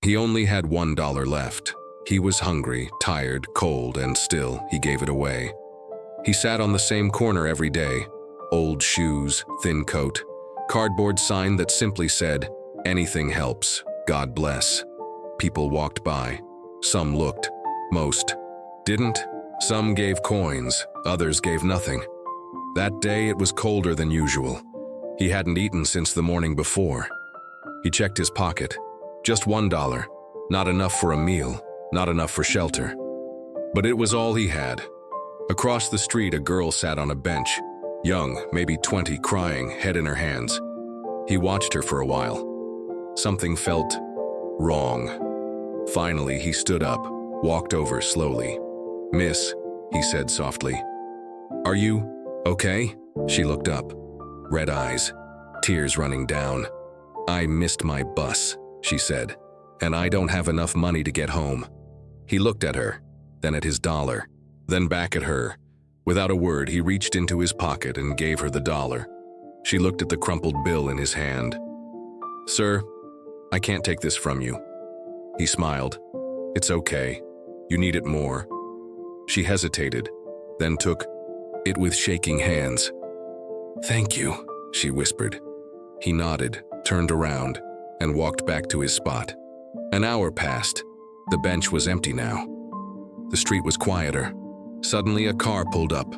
He only had $1 left. He was hungry, tired, cold, and still he gave it away. He sat on the same corner every day. Old shoes, thin coat, cardboard sign that simply said, "Anything helps, God bless." People walked by. Some looked. Most didn't. Some gave coins, others gave nothing. That day it was colder than usual. He hadn't eaten since the morning before. He checked his pocket. Just $1. Not enough for a meal, not enough for shelter. But it was all he had. Across the street, a girl sat on a bench. Young, maybe 20, crying, head in her hands. He watched her for a while. Something felt wrong. Finally, he stood up, walked over slowly. "Miss," he said softly. "Are you okay?" She looked up. Red eyes, tears running down. "I missed my bus," she said, "and I don't have enough money to get home." He looked at her, then at his dollar, then back at her. Without a word, he reached into his pocket and gave her the dollar. She looked at the crumpled bill in his hand. "Sir, I can't take this from you." He smiled. "It's okay. You need it more." She hesitated, then took it with shaking hands. "Thank you," she whispered. He nodded, turned around, and walked back to his spot. An hour passed. The bench was empty now. The street was quieter. Suddenly, a car pulled up.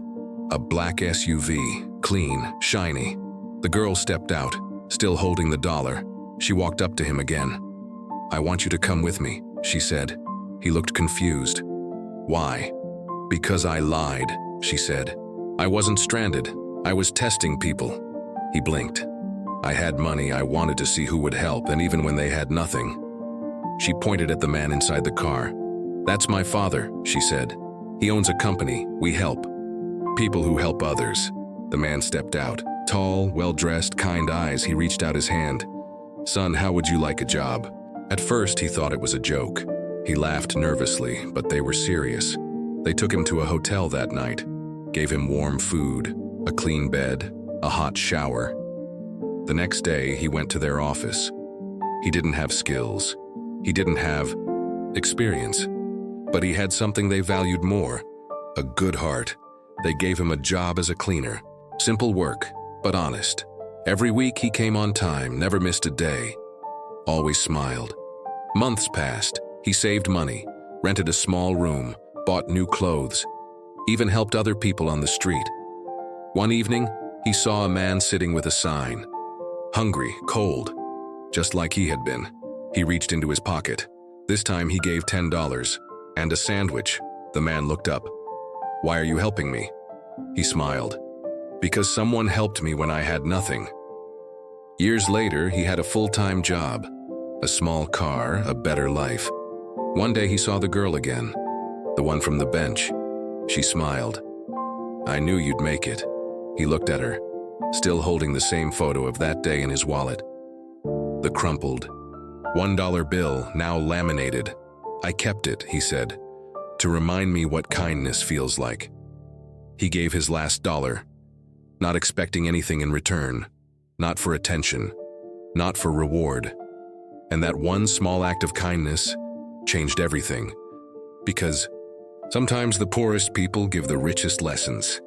A black SUV, clean, shiny. The girl stepped out, still holding the dollar. She walked up to him again. "I want you to come with me," she said. He looked confused. "Why?" "Because I lied," she said. "I wasn't stranded. I was testing people." He blinked. "I had money. I wanted to see who would help, and even when they had nothing." She pointed at the man inside the car. "That's my father," she said. "He owns a company. We help. People who help others." The man stepped out. Tall, well-dressed, kind eyes. He reached out his hand. "Son, how would you like a job?" At first, he thought it was a joke. He laughed nervously, but they were serious. They took him to a hotel that night, gave him warm food, a clean bed, a hot shower. The next day, he went to their office. He didn't have skills. He didn't have experience. But he had something they valued more, a good heart. They gave him a job as a cleaner. Simple work, but honest. Every week he came on time, never missed a day. Always smiled. Months passed. He saved money, rented a small room, bought new clothes, even helped other people on the street. One evening, he saw a man sitting with a sign. Hungry, cold, just like he had been. He reached into his pocket. This time he gave $10. And a sandwich. The man looked up. "Why are you helping me?" He smiled. "Because someone helped me when I had nothing." Years later, he had a full-time job, a small car, a better life. One day he saw the girl again, the one from the bench. She smiled. "I knew you'd make it." He looked at her, still holding the same photo of that day in his wallet. The crumpled $1 bill, now laminated. "I kept it," he said, "to remind me what kindness feels like." He gave his last dollar, not expecting anything in return, not for attention, not for reward. And that one small act of kindness changed everything. Because sometimes the poorest people give the richest lessons.